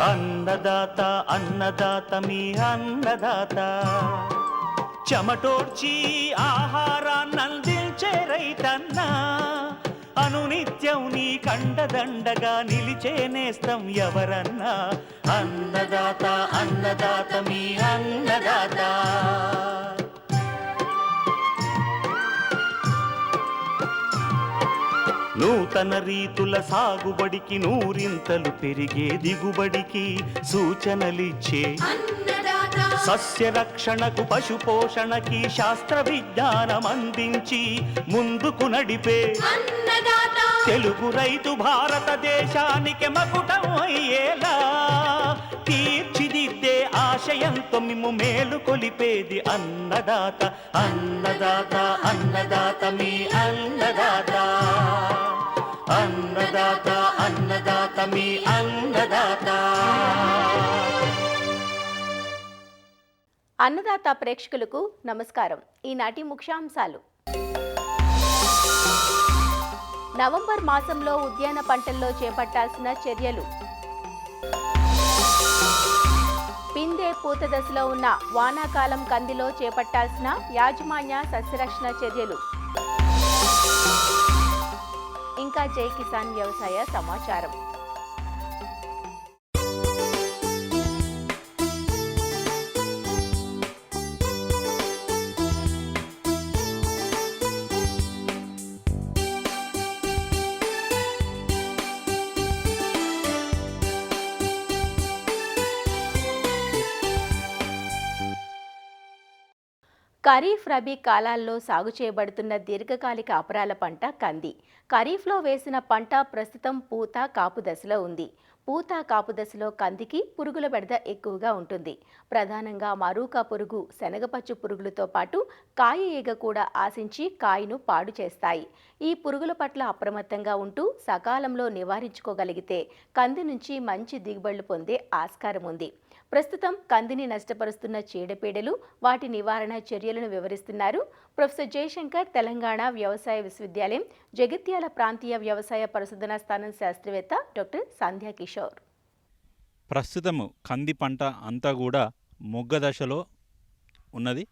అన్నదాత అన్నదాత మీ అన్నదాత చెమటోడ్చి ఆహారాన్నందించే రైతన్న అనునిత్యం నీ కండదండగా నిలిచే నేస్తం ఎవరన్నా అన్నదాత అన్నదాత మీ అన్నదాత. నూతన రీతుల సాగుబడికి నూరింతలు పెరిగే దిగుబడికి సూచనలిచ్చే సస్య రక్షణకు పశు పోషణకి శాస్త్ర విజ్ఞానం అందించి ముందుకు నడిపే తెలుగు రైతు భారతదేశానికి మకుటం అయ్యేలా తీర్చిదిద్దే ఆశయంతో మిమ్ము మేలు కొలిపేది అన్నదాత అన్నదాత అన్నదాత మీ అన్నదాత అన్నదాత అన్నదాత మీ అన్నదాత. అన్నదాత ప్రేక్షకులకు నమస్కారం. ఈనాటి ముఖ్యాంశాలు. నవంబర్ మాసంలో ఉద్యాన పంటల్లో చేపట్టాల్సిన చర్యలు. పిందె పూత దశలో ఉన్న వానాకాలం కందిలో చేపట్టాల్సిన యాజమాన్య సస్యరక్షణ చర్యలు. ఇంకా జై కిసాన్ వ్యవసాయ సమాచారం. ఖరీఫ్ రబీ కాలాల్లో సాగు చేయబడుతున్న దీర్ఘకాలిక అపరాల పంట కంది. ఖరీఫ్లో వేసిన పంట ప్రస్తుతం పూత కాపు దశలో ఉంది. పూత కాపు దశలో కందికి పురుగుల బెడద ఎక్కువగా ఉంటుంది. ప్రధానంగా మరూకా పురుగు, శనగపచ్చు పురుగులతో పాటు కాయ ఈగ కూడా ఆశించి కాయను పాడు చేస్తాయి. ఈ పురుగుల పట్ల అప్రమత్తంగా ఉంటూ సకాలంలో నివారించుకోగలిగితే కంది నుంచి మంచి దిగుబడులు పొందే ఆస్కారం ఉంది. ప్రస్తుతం కందిని నష్టపరుస్తున్న చీడపీడలు, వాటి నివారణ చర్యలను వివరిస్తున్నారు ప్రొఫెసర్ జయశంకర్, తెలంగాణ వ్యవసాయ విశ్వవిద్యాలయం జగిత్యాల ప్రాంతీయ వ్యవసాయ పరిశోధనా స్థానం శాస్త్రవేత్త డాక్టర్ సంధ్యా కిషోర్. ప్రస్తుతము కంది పంట అంతా కూడా మొగ్గ దశలో ఉన్నది.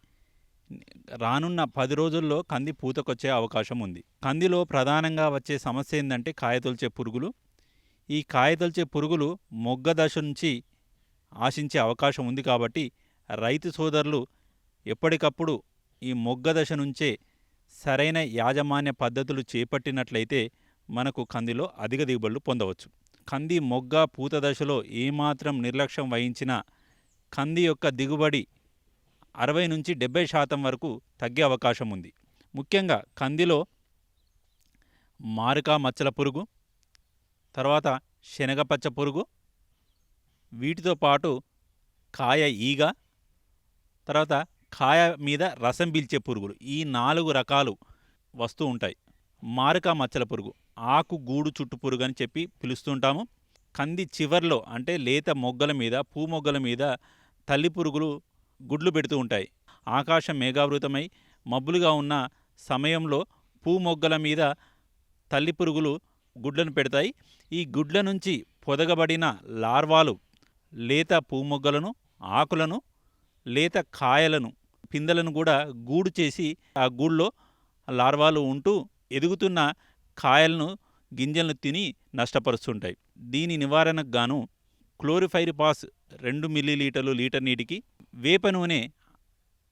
రానున్న 10 రోజుల్లో కంది పూతకొచ్చే అవకాశం ఉంది. కందిలో ప్రధానంగా వచ్చే సమస్య ఏంటంటే కాయతొలిచే పురుగులు. ఈ కాయతొలిచే పురుగులు మొగ్గ దశ నుంచి ఆశించే అవకాశం ఉంది. కాబట్టి రైతు సోదరులు ఎప్పటికప్పుడు ఈ మొగ్గ దశ నుంచే సరైన యాజమాన్య పద్ధతులు చేపట్టినట్లయితే మనకు కందిలో అధిక దిగుబడులు పొందవచ్చు. కంది మొగ్గ పూత దశలో ఏమాత్రం నిర్లక్ష్యం వహించినా కంది యొక్క దిగుబడి 60 నుంచి 70% వరకు తగ్గే అవకాశం ఉంది. ముఖ్యంగా కందిలో మారకా మచ్చల పురుగు, తర్వాత శనగపచ్చ పురుగు, వీటితో పాటు కాయ ఈగ, తర్వాత కాయ మీద రసం పీల్చే పురుగులు, ఈ 4 రకాలు వస్తూ ఉంటాయి. మారకా మచ్చల పురుగు, ఆకు గూడు చుట్టు పురుగు అని చెప్పి పిలుస్తుంటాము. కంది చివర్లో అంటే లేత మొగ్గల మీద, పూ మొగ్గల మీద తల్లి పురుగులు గుడ్లు పెడుతూ ఉంటాయి. ఆకాశం మేఘావృతమై మబ్బులుగా ఉన్న సమయంలో పూ మొగ్గల మీద తల్లి పురుగులు గుడ్లను పెడతాయి. ఈ గుడ్ల నుంచి పొదగబడిన లార్వాలు లేత పూమొగ్గలను, ఆకులను, లేత కాయలను, పిందెలను కూడా గూడు చేసి ఆ గూడులో లార్వాలు ఉంటూ ఎదుగుతున్న కాయలను, గింజలను తిని నష్టపరుస్తుంటాయి. దీని నివారణకు గాను క్లోరిఫైరిపాస్ 2 మిల్లీలీటర్లు లీటర్ నీటికి, వేప నూనె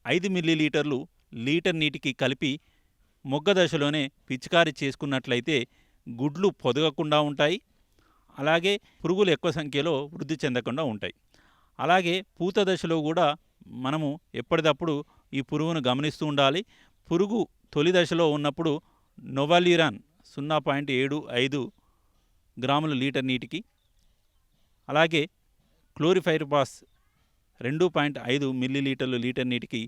5 మిల్లీలీటర్లు లీటర్ నీటికి కలిపి మొగ్గ దశలోనే పిచికారీ చేసుకున్నట్లయితే గుడ్లు పొదగకుండా ఉంటాయి. అలాగే పురుగులు ఎక్కువ సంఖ్యలో వృద్ధి చెందకుండా ఉంటాయి. అలాగే పూత దశలో కూడా మనము ఎప్పటికప్పుడు ఈ పురుగును గమనిస్తూ ఉండాలి. పురుగు తొలి దశలో ఉన్నప్పుడు నోవాల్యూరాన్ 0.75 గ్రాములు లీటర్ నీటికి, అలాగే క్లోరిఫైరిపాస్ 2.5 మిల్లీలీటర్లు లీటర్ నీటికి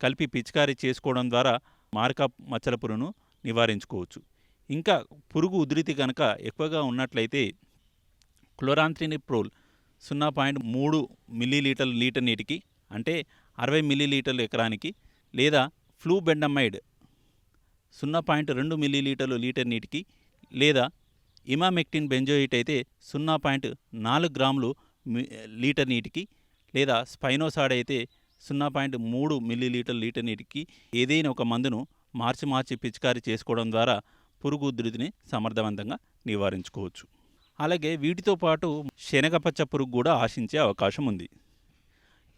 కలిపి పిచికారీ చేసుకోవడం ద్వారా మారకా మచ్చల పురుగును నివారించుకోవచ్చు. ఇంకా పురుగు ఉధృతి కనుక ఎక్కువగా ఉన్నట్లయితే క్లోరాంత్రినిప్రోల్ 0.3 మిల్లీలీటర్లు లీటర్ నీటికి, అంటే 60 మిల్లీలీటర్లు ఎకరానికి, లేదా ఫ్లూబెండమైడ్ 0.2 మిల్లీలీటర్లు లీటర్ నీటికి, లేదా ఇమామెక్టిన్ బెంజోయిట్ అయితే 0.4 గ్రాములు లీటర్ నీటికి, లేదా స్పైనోసాడ్ అయితే 0.3 మిల్లీలీటర్ లీటర్ నీటికి ఏదైనా ఒక మందును మార్చి పిచికారీ చేసుకోవడం ద్వారా పురుగు ఉధృతిని సమర్థవంతంగా నివారించుకోవచ్చు. అలాగే వీటితో పాటు శనగపచ్చ పురుగు కూడా ఆశించే అవకాశం ఉంది.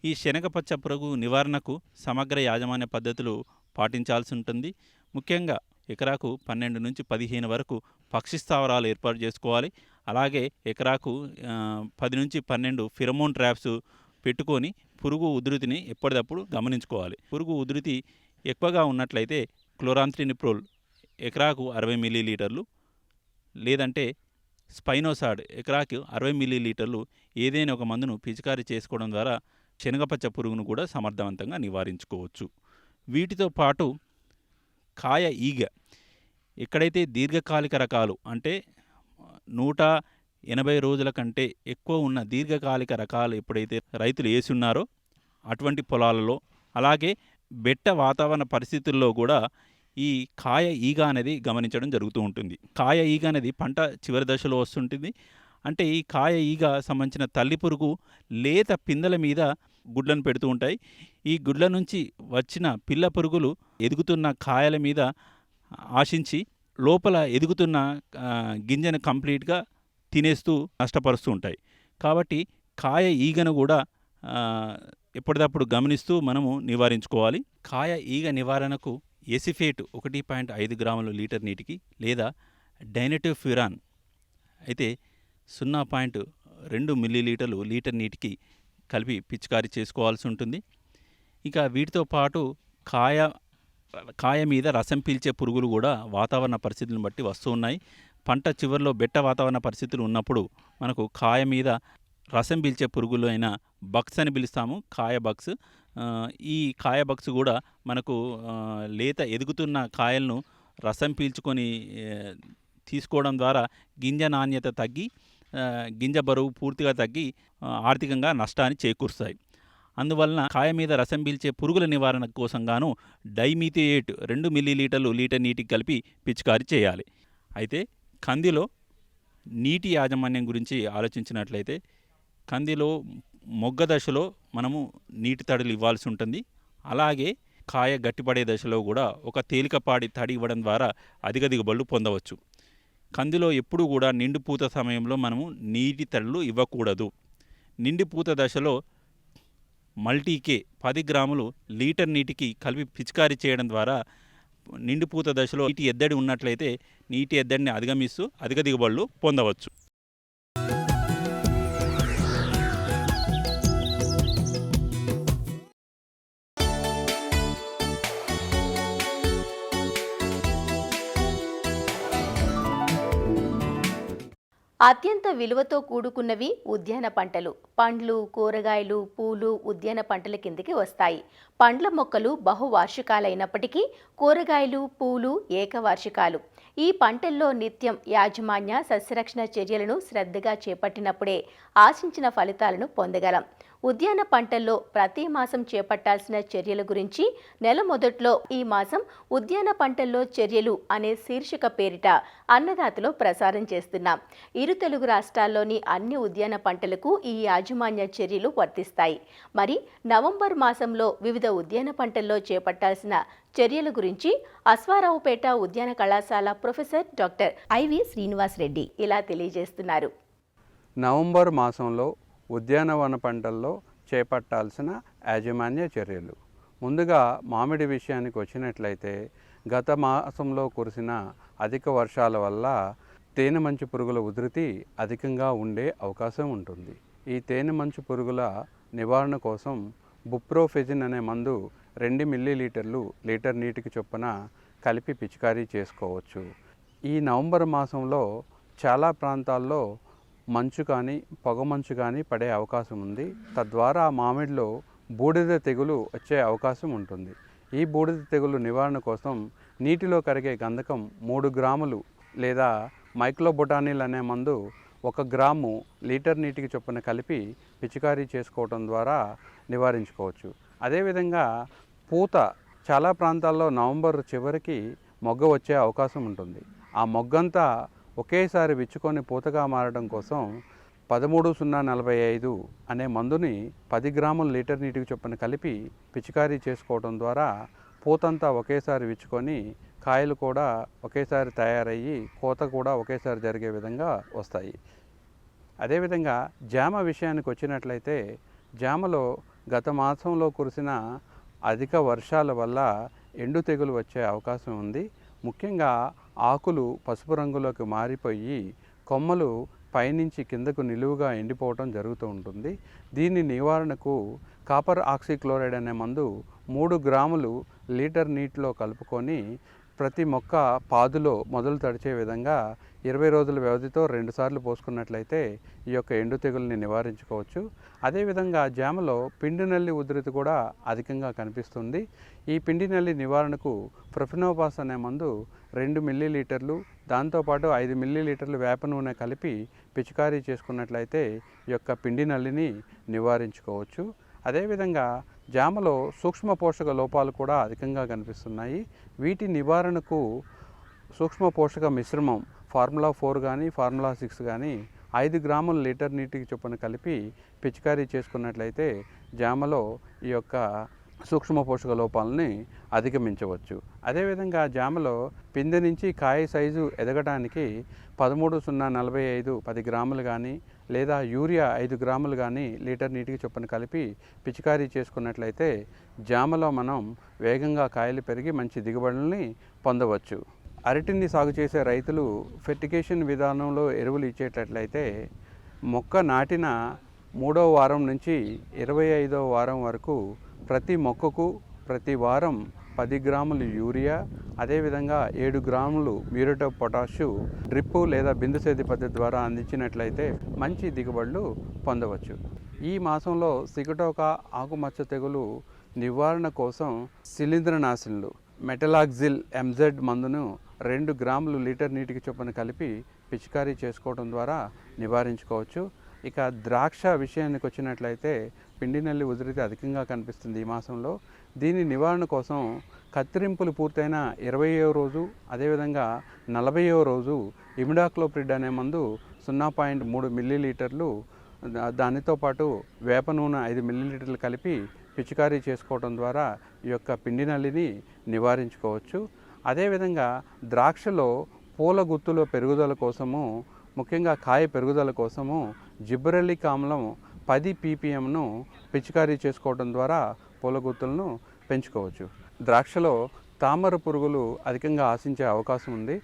ఈ శనగపచ్చ పురుగు నివారణకు సమగ్ర యాజమాన్య పద్ధతులు పాటించాల్సి ఉంటుంది. ముఖ్యంగా ఎకరాకు 12 నుంచి 15 వరకు పక్షి స్థావరాలు ఏర్పాటు చేసుకోవాలి. అలాగే ఎకరాకు 10 నుంచి 12 ఫిరమోన్ ట్రాప్స్ పెట్టుకొని పురుగు ఉధృతిని ఎప్పటికప్పుడు గమనించుకోవాలి. పురుగు ఉధృతి ఎక్కువగా ఉన్నట్లయితే క్లోరాంత్రినిప్రోల్ ఎకరాకు 60 మిల్లీలీటర్లు, లేదంటే స్పైనోసాడ్ ఎకరాకు 60 మిల్లీలీటర్లు ఏదైనా ఒక మందును పిచికారీ చేసుకోవడం ద్వారా శనగపచ్చ పురుగును కూడా సమర్థవంతంగా నివారించుకోవచ్చు. వీటితో పాటు కాయ ఈగ, ఎక్కడైతే దీర్ఘకాలిక రకాలు అంటే 180 రోజుల కంటే ఎక్కువ ఉన్న దీర్ఘకాలిక రకాలు ఎప్పుడైతే రైతులు వేసి ఉన్నారో అటువంటి పొలాలలో, అలాగే బెట్ట వాతావరణ పరిస్థితుల్లో కూడా ఈ కాయ ఈగ అనేది గమనించడం జరుగుతూ ఉంటుంది. కాయ ఈగ అనేది పంట చివరి దశలో వస్తుంటుంది. అంటే ఈ కాయ ఈగ సంబంధించిన తల్లి పురుగు లేత పిందెల మీద గుడ్లను పెడుతూ ఉంటాయి. ఈ గుడ్ల నుంచి వచ్చిన పిల్ల పురుగులు ఎదుగుతున్న కాయల మీద ఆశించి లోపల ఎదుగుతున్న గింజను కంప్లీట్గా తినేస్తూ నష్టపరుస్తూ ఉంటాయి. కాబట్టి కాయ ఈగను కూడా ఎప్పటికప్పుడు గమనిస్తూ మనము నివారించుకోవాలి. కాయ ఈగ నివారణకు ఎసిఫేట్ 1.5 గ్రాములు లీటర్ నీటికి, లేదా డైనటివ్ ఫ్యూరాన్ అయితే 0.2 మిల్లీలీటర్లు లీటర్ నీటికి కలిపి పిచికారీ చేసుకోవాల్సి ఉంటుంది. ఇక వీటితో పాటు కాయ మీద రసం పీల్చే పురుగులు కూడా వాతావరణ పరిస్థితులను బట్టి వస్తూ ఉన్నాయి. పంట చివరిలో బెట్ట వాతావరణ పరిస్థితులు ఉన్నప్పుడు మనకు కాయ మీద రసం పీల్చే పురుగులు అయిన బగ్స్ అని పిలుస్తాము, కాయ బగ్స్. ఈ కాయ బగ్స్ కూడా మనకు లేత ఎదుగుతున్న కాయలను రసం పీల్చుకొని తీసుకోవడం ద్వారా గింజ నాణ్యత తగ్గి గింజ బరువు పూర్తిగా తగ్గి ఆర్థికంగా నష్టాన్ని చేకూరుస్తాయి. అందువలన కాయ మీద రసం పీల్చే పురుగుల నివారణ కోసం గాను డైమిథియేట్ 2 మిల్లీలీటర్లు లీటర్ నీటికి కలిపి పిచికారీ చేయాలి. అయితే కందిలో నీటి యాజమాన్యం గురించి ఆలోచించినట్లయితే కందిలో మొగ్గ దశలో మనము నీటి తడులు ఇవ్వాల్సి ఉంటుంది. అలాగే కాయ గట్టిపడే దశలో కూడా ఒక తేలికపాటి తడి ఇవ్వడం ద్వారా అధిక దిగుబడులు పొందవచ్చు. కందిలో ఎప్పుడూ కూడా నిండుపూత సమయంలో మనము నీటి తడులు ఇవ్వకూడదు. నిండిపూత దశలో మల్టీకే 10 గ్రాములు లీటర్ నీటికి కలిపి పిచికారీ చేయడం ద్వారా నిండిపూత దశలో నీటి ఎద్దడి ఉన్నట్లయితే నీటి ఎద్దడిని అధిగమిస్తూ అధిక దిగుబడులు పొందవచ్చు. అత్యంత విలువతో కూడుకున్నవి ఉద్యాన పంటలు. పండ్లు, కూరగాయలు, పూలు ఉద్యాన పంటల కిందికి వస్తాయి. పండ్ల మొక్కలు బహువార్షికాలైనప్పటికీ కూరగాయలు, పూలు ఏకవార్షికాలు. ఈ పంటల్లో నిత్యం యాజమాన్య సస్యరక్షణ చర్యలను శ్రద్ధగా చేపట్టినప్పుడే ఆశించిన ఫలితాలను పొందగలం. ఉద్యాన పంటల్లో ప్రతి మాసం చేపట్టాల్సిన చర్యల గురించి నెల మొదట్లో ఈ మాసం ఉద్యాన పంటల్లో చర్యలు అనే శీర్షిక పేరిట అన్నదాతలో ప్రసారం చేస్తున్నాం. ఇరు తెలుగు రాష్ట్రాల్లోని అన్ని ఉద్యాన పంటలకు ఈ యాజమాన్య చర్యలు వర్తిస్తాయి. మరి నవంబర్ మాసంలో వివిధ ఉద్యాన పంటల్లో చేపట్టాల్సిన చర్యల గురించి అశ్వారావుపేట ఉద్యాన కళాశాల professor doctor IV Srinivas Reddy ఇలా తెలియజేస్తున్నారు. నవంబర్ మాసంలో ఉద్యానవన పంటల్లో చేపట్టాల్సిన యాజమాన్య చర్యలు. ముందుగా మామిడి విషయానికి వచ్చినట్లయితే గత మాసంలో కురిసిన అధిక వర్షాల వల్ల తేనె మంచు పురుగుల ఉధృతి అధికంగా ఉండే అవకాశం ఉంటుంది. ఈ తేనె మంచు పురుగుల నివారణ కోసం బుప్రోఫెజిన్ అనే మందు 2 మిల్లీలీటర్లు లీటర్ నీటికి చొప్పున కలిపి పిచికారీ చేసుకోవచ్చు. ఈ నవంబర్ మాసంలో చాలా ప్రాంతాల్లో మంచు కానీ పొగమంచు కానీ పడే అవకాశం ఉంది. తద్వారా మామిడిలో బూడిద తెగులు వచ్చే అవకాశం ఉంటుంది. ఈ బూడిద తెగులు నివారణ కోసం నీటిలో కరిగే గంధకం 3 గ్రాములు లేదా మైక్లోబొటానిల్ అనే మందు 1 గ్రాము లీటర్ నీటికి చొప్పున కలిపి పిచికారీ చేసుకోవడం ద్వారా నివారించుకోవచ్చు. అదేవిధంగా పూత చాలా ప్రాంతాల్లో నవంబర్ చివరికి మొగ్గ వచ్చే అవకాశం ఉంటుంది. ఆ మొగ్గంతా ఒకేసారి విచ్చుకొని పూతగా మారడం కోసం 13,045 అనే మందుని 10 గ్రాముల లీటర్ నీటికి చొప్పున కలిపి పిచికారీ చేసుకోవడం ద్వారా పూతంతా ఒకేసారి విచ్చుకొని కాయలు కూడా ఒకేసారి తయారయ్యి కోత కూడా ఒకేసారి జరిగే విధంగా వస్తాయి. అదేవిధంగా జామ విషయానికి వచ్చినట్లయితే జామలో గత మాసంలో కురిసిన అధిక వర్షాల వల్ల ఎండు తెగులు వచ్చే అవకాశం ఉంది. ముఖ్యంగా ఆకులు పసుపు రంగులోకి మారిపోయి కొమ్మలు పైనుంచి కిందకు నిలువుగా ఎండిపోవటం జరుగుతూ ఉంటుంది. దీని నివారణకు కాపర్ ఆక్సిక్లోరైడ్ అనే మందు 3 గ్రాములు లీటర్ నీటిలో కలుపుకొని ప్రతి మొక్క పాదులో మొదలు తడిచే విధంగా 20 రోజుల వ్యవధితో 2 సార్లు పోసుకున్నట్లయితే ఈ యొక్క ఎండు తెగుల్ని నివారించుకోవచ్చు. అదేవిధంగా జామలో పిండి నల్లి ఉధృతి కూడా అధికంగా కనిపిస్తుంది. ఈ పిండి నల్లి నివారణకు ప్రొఫెనోపాస్ అనే మందు 2 మిల్లీలీటర్లు దాంతోపాటు 5 మిల్లీలీటర్లు వేప నూనె కలిపి పిచికారీ చేసుకున్నట్లయితే ఈ యొక్క పిండి నల్లిని నివారించుకోవచ్చు. అదేవిధంగా జామలో సూక్ష్మ పోషక లోపాలు కూడా అధికంగా కనిపిస్తున్నాయి. వీటి నివారణకు సూక్ష్మ పోషక మిశ్రమం ఫార్ములా 4 కానీ ఫార్ములా 6 కానీ 5 గ్రాముల లీటర్ నీటికి చొప్పున కలిపి పిచికారీ చేసుకున్నట్లయితే జామలో ఈ యొక్క సూక్ష్మ పోషక లోపాలని అధిగమించవచ్చు. అదేవిధంగా జామలో పిందె నుంచి కాయ సైజు ఎదగడానికి 13,045 10 గ్రాములు కానీ లేదా యూరియా 5 గ్రాములు కానీ లీటర్ నీటికి చొప్పున కలిపి పిచికారీ చేసుకున్నట్లయితే జామలో మనం వేగంగా కాయలు పెరిగి మంచి దిగుబడుల్ని పొందవచ్చు. అరటిని సాగు చేసే రైతులు ఫెర్టిగేషన్ విధానంలో ఎరువులు ఇచ్చేటట్లయితే మొక్క నాటిన 3వ వారం నుంచి 25వ వారం వరకు ప్రతి మొక్కకు ప్రతి వారం 10 గ్రాములు యూరియా, అదేవిధంగా 7 గ్రాములు మ్యూరేట్ ఆఫ్ పొటాషు డ్రిప్పు లేదా బిందు సేద్య పద్ధతి ద్వారా అందించినట్లయితే మంచి దిగుబడులు పొందవచ్చు. ఈ మాసంలో సిగటోక ఆకుమచ్చ తెగులు నివారణ కోసం శిలీంద్రనాశనులు మెటలాక్సిల్ ఎంజెడ్ మందును 2 గ్రాములు లీటర్ నీటికి చొప్పున కలిపి పిచికారీ చేసుకోవడం ద్వారా నివారించుకోవచ్చు. ఇక ద్రాక్ష విషయానికి వచ్చినట్లయితే పిండి నల్లి ఉధృతి అధికంగా కనిపిస్తుంది ఈ మాసంలో. దీని నివారణ కోసం కత్తిరింపులు పూర్తయిన 20వ రోజు అదేవిధంగా 40వ రోజు ఇమిడాక్లోప్రిడ్ అనే మందు 0.3 మిల్లీలీటర్లు దానితో పాటు వేప నూనె 5 మిల్లీలీటర్లు కలిపి పిచికారీ చేసుకోవడం ద్వారా ఈ యొక్క పిండి నల్లిని నివారించుకోవచ్చు. అదేవిధంగా ద్రాక్షలో పూల గుత్తుల పెరుగుదల కోసము ముఖ్యంగా కాయ పెరుగుదల కోసము జిబ్బరెల్లిక్ ఆమ్లం 10 ppmను పిచికారీ చేసుకోవడం ద్వారా పూల గుత్తులను పెంచుకోవచ్చు. ద్రాక్షలో తామర పురుగులు అధికంగా ఆశించే అవకాశం ఉంది.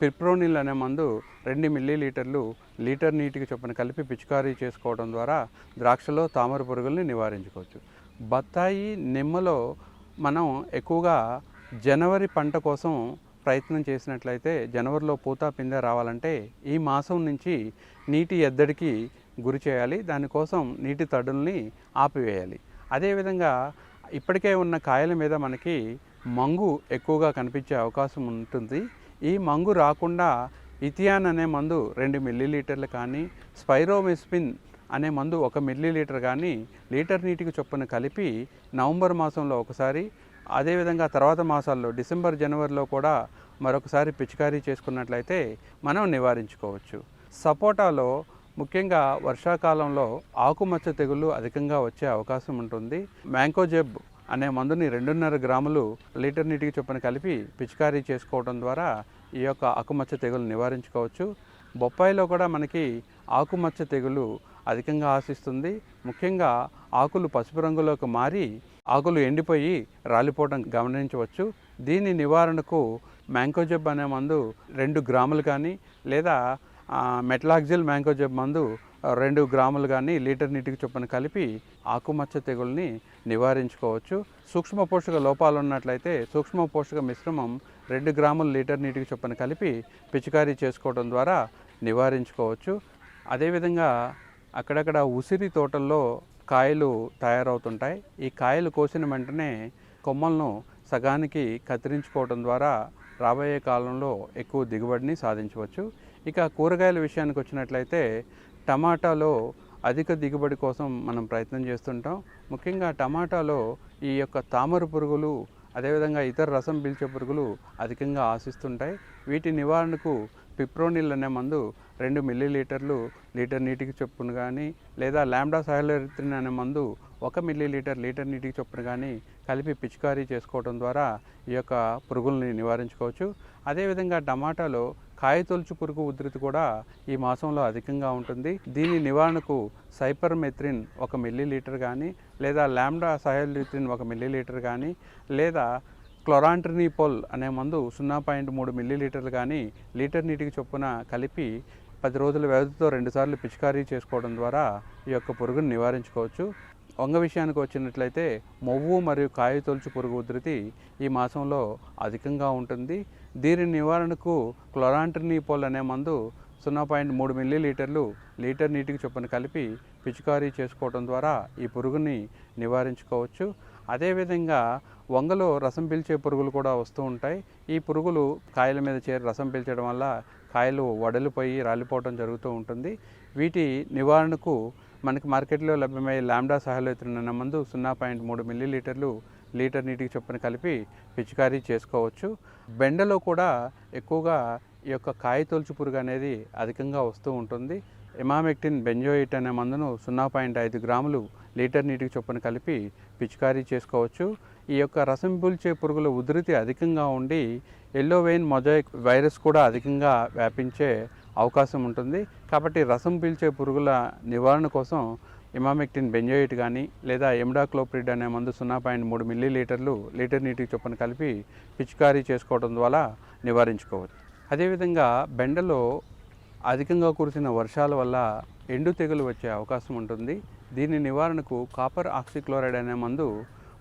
పిప్రోనిల్ అనే మందు 2 మిల్లీలీటర్లు లీటర్ నీటికి చొప్పున కలిపి పిచికారీ చేసుకోవడం ద్వారా ద్రాక్షలో తామర పురుగుల్ని నివారించుకోవచ్చు. బత్తాయి నిమ్మలో మనం ఎక్కువగా జనవరి పంట కోసం ప్రయత్నం చేసినట్లయితే జనవరిలో పూత పిందె రావాలంటే ఈ మాసం నుంచి నీటి ఎద్దడికి గురి చేయాలి. దానికోసం నీటి తడుల్ని ఆపివేయాలి. అదేవిధంగా ఇప్పటికే ఉన్న కాయల మీద మనకి మంగు ఎక్కువగా కనిపించే అవకాశం ఉంటుంది. ఈ మంగు రాకుండా ఇథియాన్ అనే మందు 2 మిల్లీలీటర్లు కానీ స్పైరోమెస్పిన్ అనే మందు 1 మిల్లీలీటర్ కానీ లీటర్ నీటికి చొప్పున కలిపి నవంబర్ మాసంలో ఒకసారి అదేవిధంగా తర్వాత మాసాల్లో డిసెంబర్ జనవరిలో కూడా మరొకసారి పిచికారీ చేసుకున్నట్లయితే మనం నివారించుకోవచ్చు. సపోటాలో ముఖ్యంగా వర్షాకాలంలో ఆకుమచ్చ తెగులు అధికంగా వచ్చే అవకాశం ఉంటుంది. మ్యాంకోజెబ్ అనే మందుని 2.5 గ్రాములు లీటర్ నీటికి చొప్పున కలిపి పిచికారీ చేసుకోవడం ద్వారా ఈ యొక్క ఆకుమచ్చ తెగులు నివారించుకోవచ్చు. బొప్పాయిలో కూడా మనకి ఆకుమచ్చ తెగులు అధికంగా ఆశిస్తుంది. ముఖ్యంగా ఆకులు పసుపు రంగులోకి మారి ఆకులు ఎండిపోయి రాలిపోవడం గమనించవచ్చు. దీని నివారణకు మ్యాంకోజెబ్ అనే మందు 2 గ్రాములు కానీ లేదా మెటలాక్సిల్ మ్యాంకోజెబ్ మందు 2 గ్రాములు కానీ లీటర్ నీటికి చొప్పున కలిపి ఆకుమచ్చ తెగుల్ని నివారించుకోవచ్చు. సూక్ష్మ పోషక లోపాలు ఉన్నట్లయితే సూక్ష్మ పోషక మిశ్రమం 2 గ్రాములు లీటర్ నీటికి చొప్పున కలిపి పిచికారీ చేసుకోవడం ద్వారా నివారించుకోవచ్చు. అదేవిధంగా అక్కడక్కడ ఉసిరి తోటల్లో కాయలు తయారవుతుంటాయి. ఈ కాయలు కోసిన వెంటనే కొమ్మలను సగానికి కత్తిరించుకోవడం ద్వారా రాబోయే కాలంలో ఎక్కువ దిగుబడిని సాధించవచ్చు. ఇక కూరగాయల విషయానికి వచ్చినట్లయితే టమాటాలో అధిక దిగుబడి కోసం మనం ప్రయత్నం చేస్తుంటాం. ముఖ్యంగా టమాటాలో ఈ యొక్క తామర పురుగులు అదేవిధంగా ఇతర రసం పీల్చే పురుగులు అధికంగా ఆశిస్తుంటాయి. వీటి నివారణకు పిప్రోనిల్ అనే మందు 2 మిల్లీలీటర్లు లీటర్ నీటికి చొప్పున కానీ, లేదా లాంబ్డా సైలోరిథ్రిన్ అనే మందు 1 మిల్లీలీటర్ లీటర్ నీటికి చొప్పున కానీ కలిపి పిచికారీ చేసుకోవడం ద్వారా ఈ యొక్క పురుగుల్ని నివారించుకోవచ్చు. అదేవిధంగా టమాటాలో కాయతొలుచు పురుగు ఉధృతి కూడా ఈ మాసంలో అధికంగా ఉంటుంది. దీని నివారణకు సైపర్మెథ్రిన్ 1 మిల్లీలీటర్ కానీ, లేదా లాంబ్డా సైలోరిథ్రిన్ 1 మిల్లీలీటర్ కానీ, లేదా క్లోరాంట్రినిపోల్ అనే మందు 0.3 మిల్లీలీటర్లు కానీ లీటర్ నీటికి చొప్పున కలిపి 10 రోజుల వ్యవధితో 2 సార్లు పిచికారీ చేసుకోవడం ద్వారా ఈ యొక్క పురుగును నివారించుకోవచ్చు. వంగ విషయానికి వచ్చినట్లయితే మొవ్వు మరియు కాయతొలుచు పురుగు ఉధృతి ఈ మాసంలో అధికంగా ఉంటుంది. దీని నివారణకు క్లోరాంట్రినిపోల్ అనే మందు 0.3 మిల్లీలీటర్లు లీటర్ నీటికి చొప్పున కలిపి పిచికారీ చేసుకోవడం ద్వారా ఈ పురుగుని నివారించుకోవచ్చు. అదేవిధంగా వంగలో రసం పీల్చే పురుగులు కూడా వస్తూ ఉంటాయి. ఈ పురుగులు కాయల మీద చేరి రసం పీల్చడం వల్ల కాయలు వడలిపోయి రాలిపోవడం జరుగుతూ ఉంటుంది. వీటి నివారణకు మనకి మార్కెట్లో లభ్యమయ్యే లాంబ్డా సైలోరిథ్రిన్ అనే మందు 0.3 మిల్లీలీటర్లు లీటర్ నీటికి చొప్పున కలిపి పిచికారీ చేసుకోవచ్చు. బెండలో కూడా ఎక్కువగా ఈ యొక్క కాయతొలుచు పురుగు అనేది అధికంగా వస్తూ ఉంటుంది. ఇమామెక్టిన్ బెంజోయిట్ అనే మందును 0.5 గ్రాములు లీటర్ నీటికి చొప్పున కలిపి పిచికారీ చేసుకోవచ్చు. ఈ యొక్క రసం పీల్చే పురుగుల ఉధృతి అధికంగా ఉండి ఎల్లో వెయిన్ మొజాయిక్ వైరస్ కూడా అధికంగా వ్యాపించే అవకాశం ఉంటుంది. కాబట్టి రసం పీల్చే పురుగుల నివారణ కోసం ఇమామెక్టిన్ బెంజోయిట్ కానీ, లేదా ఇమిడాక్లోప్రిడ్ అనే మందు 0.3 మిల్లీలీటర్లు లీటర్ నీటికి చొప్పున కలిపి పిచికారీ చేసుకోవడం ద్వారా నివారించుకోవచ్చు. అదేవిధంగా బెండలో అధికంగా కురిసిన వర్షాల వల్ల ఎండు తెగులు వచ్చే అవకాశం ఉంటుంది. దీని నివారణకు కాపర్ ఆక్సిక్లోరైడ్ అనే మందు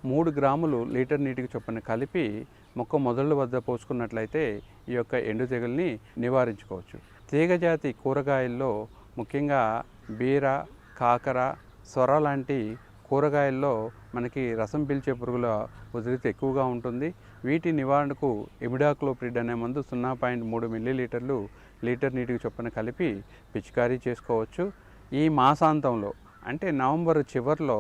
3 గ్రాములు లీటర్ నీటికి చొప్పున కలిపి మొక్క మొదళ్ళ వద్ద పోసుకున్నట్లయితే ఈ యొక్క ఎండు తెగుల్ని నివారించుకోవచ్చు. తీగజాతి కూరగాయల్లో ముఖ్యంగా బీర, కాకర, సొర లాంటి కూరగాయల్లో మనకి రసం పీల్చే పురుగుల ఉధృతి ఎక్కువగా ఉంటుంది. వీటి నివారణకు ఇమిడాక్లోప్రిడ్ అనే మందు 0.3 మిల్లీలీటర్లు లీటర్ నీటికి చొప్పున కలిపి పిచికారీ చేసుకోవచ్చు. ఈ మాసాంతంలో అంటే నవంబర్ చివరిలో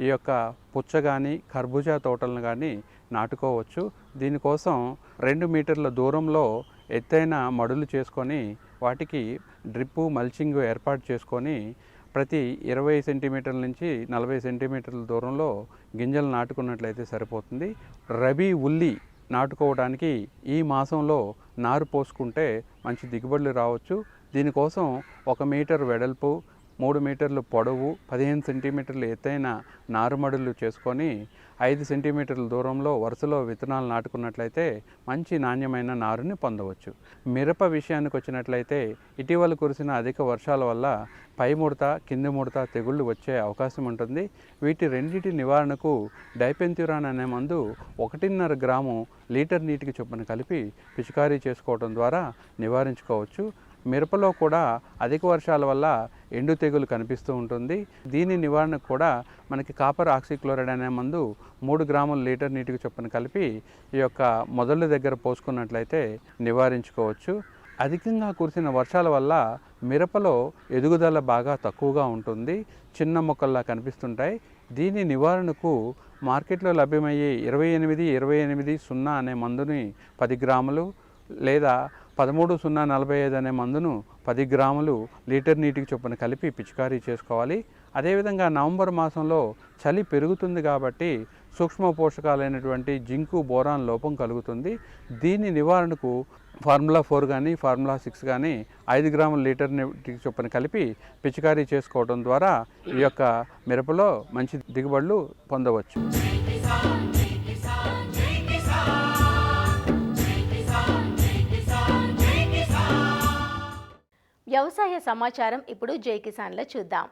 ఈ యొక్క పుచ్చ కానీ కర్బూజా తోటలను కానీ నాటుకోవచ్చు. దీనికోసం 2 మీటర్ల దూరంలో ఎత్తైన మడులు చేసుకొని వాటికి డ్రిప్పు మల్చింగ్ ఏర్పాటు చేసుకొని ప్రతి 20 సెంటీమీటర్ల నుంచి 40 సెంటీమీటర్ల దూరంలో గింజలు నాటుకున్నట్లయితే సరిపోతుంది. రబీ ఉల్లి నాటుకోవడానికి ఈ మాసంలో నారు పోసుకుంటే మంచి దిగుబడులు రావచ్చు. దీనికోసం 1 మీటర్ వెడల్పు, 3 మీటర్లు పొడవు, 15 సెంటీమీటర్లు ఎత్తైన నారుమడులు చేసుకొని 5 సెంటీమీటర్ల దూరంలో వరుసలో విత్తనాలు నాటుకున్నట్లయితే మంచి నాణ్యమైన నారుని పొందవచ్చు. మిరప విషయానికి వచ్చినట్లయితే ఇటీవల కురిసిన అధిక వర్షాల వల్ల పై ముడత, కింది ముడత తెగుళ్ళు వచ్చే అవకాశం ఉంటుంది. వీటి రెండింటి నివారణకు డైపెంథ్యూరాన్ అనే మందు 1.5 గ్రాము లీటర్ నీటికి చొప్పున కలిపి పిచికారీ చేసుకోవడం ద్వారా నివారించుకోవచ్చు. మిరపలో కూడా అధిక వర్షాల వల్ల ఎండు తెగులు కనిపిస్తూ ఉంటుంది. దీని నివారణకు కూడా మనకి కాపర్ ఆక్సిక్లోరైడ్ అనే మందు 3 గ్రాముల లీటర్ నీటికి చొప్పున కలిపి ఈ యొక్క మొదళ్ళ దగ్గర పోసుకున్నట్లయితే నివారించుకోవచ్చు. అధికంగా కురిసిన వర్షాల వల్ల మిరపలో ఎదుగుదల బాగా తక్కువగా ఉంటుంది. చిన్న మొక్కల్లా కనిపిస్తుంటాయి. దీని నివారణకు మార్కెట్లో లభ్యమయ్యే 28-28-0 అనే మందుని 10 గ్రాములు, లేదా 13-0-45 అనే మందును 10 గ్రాములు లీటర్ నీటికి చొప్పున కలిపి పిచికారీ చేసుకోవాలి. అదేవిధంగా నవంబర్ మాసంలో చలి పెరుగుతుంది కాబట్టి సూక్ష్మ పోషకాలైనటువంటి జింకు, బోరాన్ లోపం కలుగుతుంది. దీని నివారణకు ఫార్ములా 4 కానీ, ఫార్ములా 6 కానీ 5 గ్రాముల లీటర్ నీటికి చొప్పున కలిపి పిచికారీ చేసుకోవడం ద్వారా ఈ యొక్క మిరపలో మంచి దిగుబడులు పొందవచ్చు. వ్యవసాయ సమాచారం ఇప్పుడు జై కిసాన్లో చూద్దాం.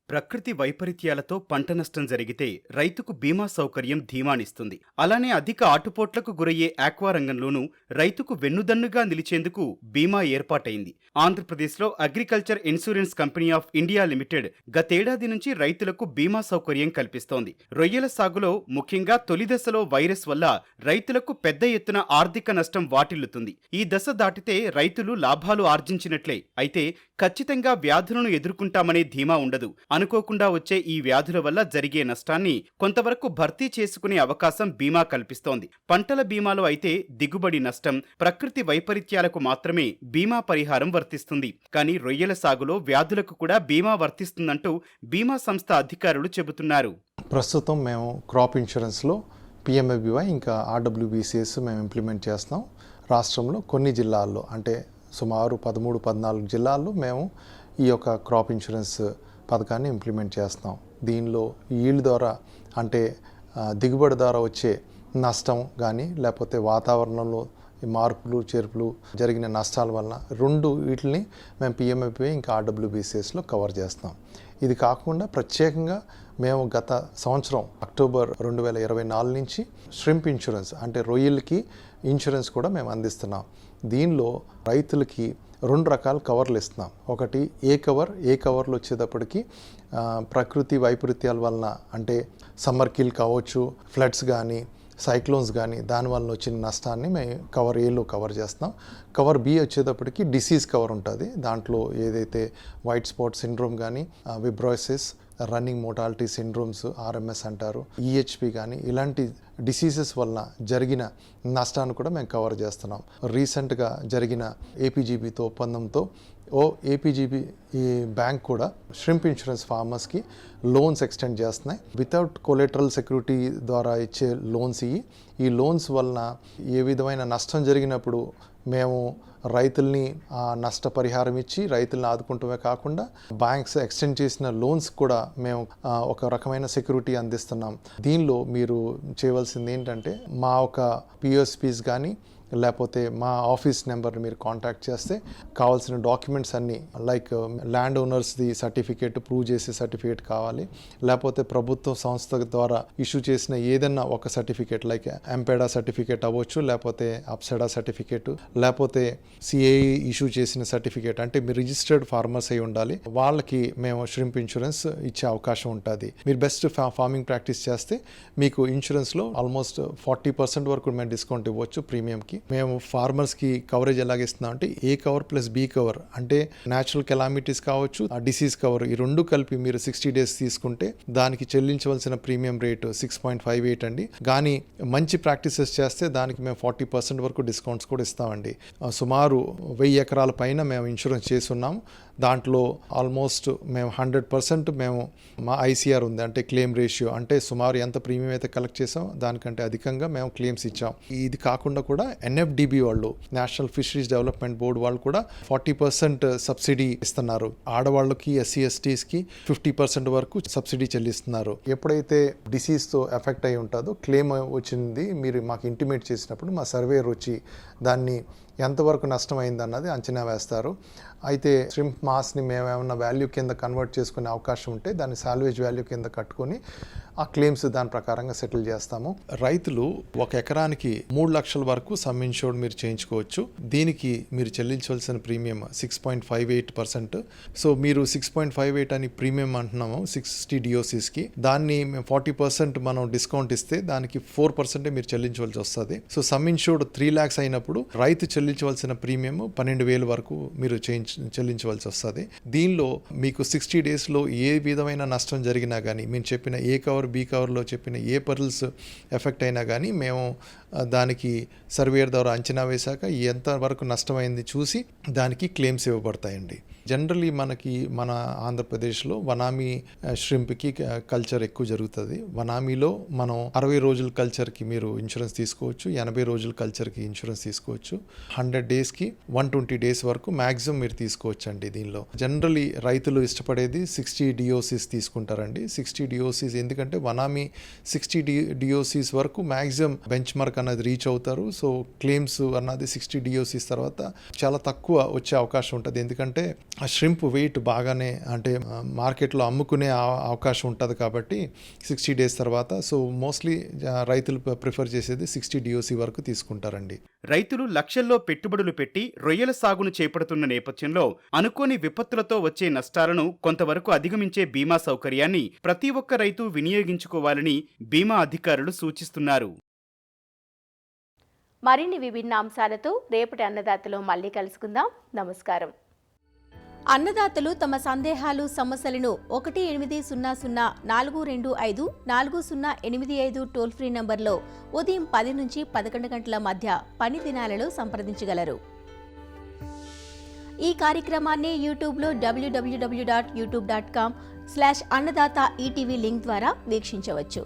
ప్రకృతి వైపరీత్యాలతో పంట నష్టం జరిగితే రైతుకు బీమా సౌకర్యం ధీమానిస్తుంది. అలానే అధిక ఆటుపోట్లకు గురయ్యే ఆక్వా రంగంలోనూ రైతుకు వెన్నుదన్నుగా నిలిచేందుకు బీమా ఏర్పాటైంది. ఆంధ్రప్రదేశ్లో agriculture insurance company of India limited గతేడాది నుంచి రైతులకు బీమా సౌకర్యం కల్పిస్తోంది. రొయ్యల సాగులో ముఖ్యంగా తొలి దశలో వైరస్ వల్ల రైతులకు పెద్ద ఎత్తున ఆర్థిక నష్టం వాటిల్లుతుంది. ఈ దశ దాటితే రైతులు లాభాలు ఆర్జించినట్లే. అయితే ఖచ్చితంగా వ్యాధులను ఎదుర్కొంటామనే ధీమా ఉండదు. అనుకోకుండా వచ్చే ఈ వ్యాధుల వల్ల జరిగే నష్టాన్ని కొంతవరకు భర్తీ చేసుకునే అవకాశం బీమా కల్పిస్తోంది. పంటల బీమాలో అయితే దిగుబడి నష్టం, ప్రకృతి వైపరీత్యాలకు మాత్రమే బీమా పరిహారం వర్తిస్తుంది. కానీ రొయ్యల సాగులో వ్యాధులకు కూడా బీమా వర్తిస్తుందంటూ బీమా సంస్థ అధికారులు చెబుతున్నారు. ప్రస్తుతం మేము క్రాప్ ఇన్సూరెన్స్లో పిఎంఎఫ్బివై ఇంకా ఆర్డబ్ల్యూబీసీఎస్ మేము ఇంప్లిమెంట్ చేస్తున్నాం. రాష్ట్రంలో కొన్ని జిల్లాల్లో అంటే సుమారు 13-14 జిల్లాల్లో మేము ఈ యొక్క క్రాప్ ఇన్సూరెన్స్ పథకాన్ని ఇంప్లిమెంట్ చేస్తున్నాం. దీనిలో ఈల్డ్ ద్వారా అంటే దిగుబడి ద్వారా వచ్చే నష్టం కానీ లేకపోతే వాతావరణంలో మార్పులు చేర్పులు జరిగిన నష్టాల వలన వీటిని మేము పిఎంఎఫ్బివై ఇంకా ఆర్డబ్ల్యూబీసీఎస్లో కవర్ చేస్తాం. ఇది కాకుండా ప్రత్యేకంగా మేము గత సంవత్సరం అక్టోబర్ 2024 నుంచి ష్రింప్ ఇన్సూరెన్స్ అంటే రొయ్యలకి ఇన్సూరెన్స్ కూడా మేము అందిస్తున్నాం. దీనిలో రైతులకి 2 రకాల కవర్లు ఇస్తున్నాం. ఒకటి ఏ కవర్లు వచ్చేటప్పటికి ప్రకృతి వైపరీత్యాల వలన అంటే సమ్మర్ కిల్ కావచ్చు, ఫ్లడ్స్ కానీ సైక్లోన్స్ కానీ దానివల్ల వచ్చిన నష్టాన్ని మేము కవర్ ఏలో కవర్ చేస్తున్నాం. కవర్ బి వచ్చేటప్పటికి డిసీజ్ కవర్ ఉంటుంది. దాంట్లో ఏదైతే వైట్ స్పాట్ సిండ్రోమ్ కానీ విబ్రోసిస్, రన్నింగ్ మోర్టాలిటీ సిండ్రోమ్స్ ఆర్ఎంఎస్ అంటారు, ఈహెచ్పి కానీ ఇలాంటి డిసీజెస్ వలన జరిగిన నష్టాన్ని కూడా మేము కవర్ చేస్తున్నాం. రీసెంట్గా జరిగిన ఏపీజీబీతో ఒప్పందంతో ఏపీజీబీ ఈ బ్యాంక్ కూడా ష్రింప్ ఇన్సూరెన్స్ ఫార్మర్స్కి లోన్స్ ఎక్స్టెండ్ చేస్తున్నాయి. వితౌట్ కొలెటరల్ సెక్యూరిటీ ద్వారా ఇచ్చే లోన్స్ ఈ లోన్స్ వలన ఏ విధమైన నష్టం జరిగినప్పుడు మేము రైతుల్ని నష్టపరిహారం ఇచ్చి రైతులను ఆదుకుంటమే కాకుండా బ్యాంక్స్ ఎక్స్టెండ్ చేసిన లోన్స్ కూడా మేము ఒక రకమైన సెక్యూరిటీ అందిస్తున్నాం. దీనిలో మీరు చేయవలసింది ఏంటంటే మా ఒక పిఎస్పీస్ కానీ లేకపోతే మా ఆఫీస్ నెంబర్ని మీరు కాంటాక్ట్ చేస్తే కావాల్సిన డాక్యుమెంట్స్ అన్నీ లైక్ ల్యాండ్ ఓనర్స్ది సర్టిఫికేట్, ప్రూవ్ చేసే సర్టిఫికేట్ కావాలి, లేకపోతే ప్రభుత్వ సంస్థ ద్వారా ఇష్యూ చేసిన ఏదన్నా ఒక సర్టిఫికేట్ లైక్ ఎంపెడా సర్టిఫికేట్ అవ్వచ్చు, లేకపోతే అప్సెడా సర్టిఫికేట్, లేకపోతే సిఐ ఇష్యూ చేసిన సర్టిఫికేట్ అంటే మీరు రిజిస్టర్డ్ ఫార్మర్స్ అయి ఉండాలి. వాళ్ళకి మేము ష్రింప్ ఇన్సూరెన్స్ ఇచ్చే అవకాశం ఉంటుంది. మీరు బెస్ట్ ఫార్మింగ్ ప్రాక్టీస్ చేస్తే మీకు ఇన్సూరెన్స్లో ఆల్మోస్ట్ 40% వరకు మేము డిస్కౌంట్ ఇవ్వచ్చు ప్రీమియంకి. మేము ఫార్మర్స్కి కవరేజ్ ఎలాగిస్తున్నాం అంటే ఏ కవర్ ప్లస్ బి కవర్ అంటే న్యాచురల్ కెలామిటీస్ కావచ్చు, ఆ డిసీజ్ కవర్ ఈ 2 కలిపి మీరు 60 days తీసుకుంటే దానికి చెల్లించవలసిన ప్రీమియం రేటు 6.58 అండి. కానీ మంచి ప్రాక్టీసెస్ చేస్తే దానికి మేము 40% వరకు డిస్కౌంట్స్ కూడా ఇస్తామండి. సుమారు 1000 ఎకరాల పైన మేము ఇన్సూరెన్స్ చేసి ఉన్నాము. దాంట్లో ఆల్మోస్ట్ మేము 100% మేము మా ఐసీఆర్ ఉంది అంటే క్లెయిమ్ రేషియో అంటే సుమారు ఎంత ప్రీమియం అయితే కలెక్ట్ చేసాం దానికంటే అధికంగా మేము క్లెయిమ్స్ ఇచ్చాం. ఇది కాకుండా కూడా ఎన్ఎఫ్డిబి వాళ్ళు నేషనల్ ఫిషరీస్ డెవలప్మెంట్ బోర్డు వాళ్ళు కూడా 40% సబ్సిడీ ఇస్తున్నారు. ఆడవాళ్ళకి ఎస్సీ ఎస్టీస్కి 50% వరకు సబ్సిడీ చెల్లిస్తున్నారు. ఎప్పుడైతే డిసీజ్తో ఎఫెక్ట్ అయి ఉంటుందో క్లెయిమ్ వచ్చింది మీరు మాకు ఇంటిమేట్ చేసినప్పుడు మా సర్వేయర్ వచ్చి దాన్ని ఎంతవరకు నష్టమైంది అన్నది అంచనా వేస్తారు. అయితే ష్రింప్ మాస్ని మేము ఏమన్నా వాల్యూ కింద కన్వర్ట్ చేసుకునే అవకాశం ఉంటే దాన్ని సాల్వేజ్ వాల్యూ కింద కట్టుకొని ఆ క్లెయిమ్స్ దాని ప్రకారంగా సెటిల్ చేస్తాము. రైతులు 1 ఎకరానికి 3 లక్షల వరకు సమ్ ఇన్షూర్డ్ మీరు చేయించుకోవచ్చు. దీనికి మీరు చెల్లించవలసిన ప్రీమియం 6.58%. సో మీరు 6.58 అని ప్రీమియం అంటున్నాము 60 డిఓసిస్కి. దాన్ని 40% మనం డిస్కౌంట్ ఇస్తే దానికి 4% మీరు చెల్లించవలసి వస్తుంది. సో సమ్ ఇన్షూర్డ్ 3 lakhs అయినప్పుడు రైతు చెల్లించవలసిన ప్రీమియం 12,000 వరకు మీరు చెల్లించవలసి వస్తుంది. దీనిలో మీకు 60 daysలో ఏ విధమైన నష్టం జరిగినా కానీ మేము చెప్పిన ఏ కవర్ బి కవర్లో చెప్పిన ఏ పర్ల్స్ ఎఫెక్ట్ అయినా కానీ మేము దానికి సర్వేయర్ ద్వారా అంచనా వేశాక ఎంత వరకు నష్టమైంది చూసి దానికి క్లెయిమ్స్ ఇవ్వబడతాయండి. జనరలీ మన ఆంధ్రప్రదేశ్లో వనామీ ష్రింప్కి కల్చర్ ఎక్కువ జరుగుతుంది. వనామీలో మనం 60 రోజుల కల్చర్కి మీరు ఇన్సూరెన్స్ తీసుకోవచ్చు, 80 రోజుల కల్చర్కి ఇన్సూరెన్స్ తీసుకోవచ్చు, 100 daysకి 120 days వరకు మ్యాక్సిమం మీరు తీసుకోవచ్చు అండి. దీనిలో జనరలీ రైతులు ఇష్టపడేది 60 డిఓసిస్ తీసుకుంటారండి. 60 డిఓసిస్ ఎందుకంటే వనామీ 60 డిఓసిస్ వరకు మ్యాక్సిమం బెంచ్ మార్క్ అన్నది రీచ్ అవుతారు. సో క్లెయిమ్స్ అన్నది 60 డిఓసిస్ తర్వాత చాలా తక్కువ వచ్చే అవకాశం ఉంటుంది. ఎందుకంటే ఆ ష్రింప్ వెయిట్ బాగానే అంటే మార్కెట్లో అమ్ముకునే అవకాశం ఉంటుంది కాబట్టి 60 days తర్వాత. సో మోస్ట్లీ రైతులు ప్రిఫర్ చేసేది 60 డిఓసి వరకు తీసుకుంటారండి. రైతులు లక్షల్లో పెట్టుబడులు పెట్టి రొయ్యల సాగును చేపడుతున్న నేపథ్యంలో అనుకోని విపత్తులతో వచ్చే నష్టాలను కొంతవరకు అధిగమించే బీమా సౌకర్యాన్ని ప్రతి ఒక్క రైతు వినియోగించుకోవాలని బీమా అధికారులు సూచిస్తున్నారు. మరిన్ని విభిన్న అంశాలతో రేపటి అన్నదాతలో మళ్ళీ కలుసుకుందాం. నమస్కారం. అన్నదాతలు తమ సందేహాలు సమస్యలను 1-800-425-4085 టోల్ ఫ్రీ నంబర్లో ఉదయం 10 నుంచి 11 గంటల మధ్య పని దినాలలో సంప్రదించగలరు. ఈ కార్యక్రమాన్ని యూట్యూబ్లో www.youtube.com/అన్నదాత ఈటీవీ లింక్ ద్వారా వీక్షించవచ్చు.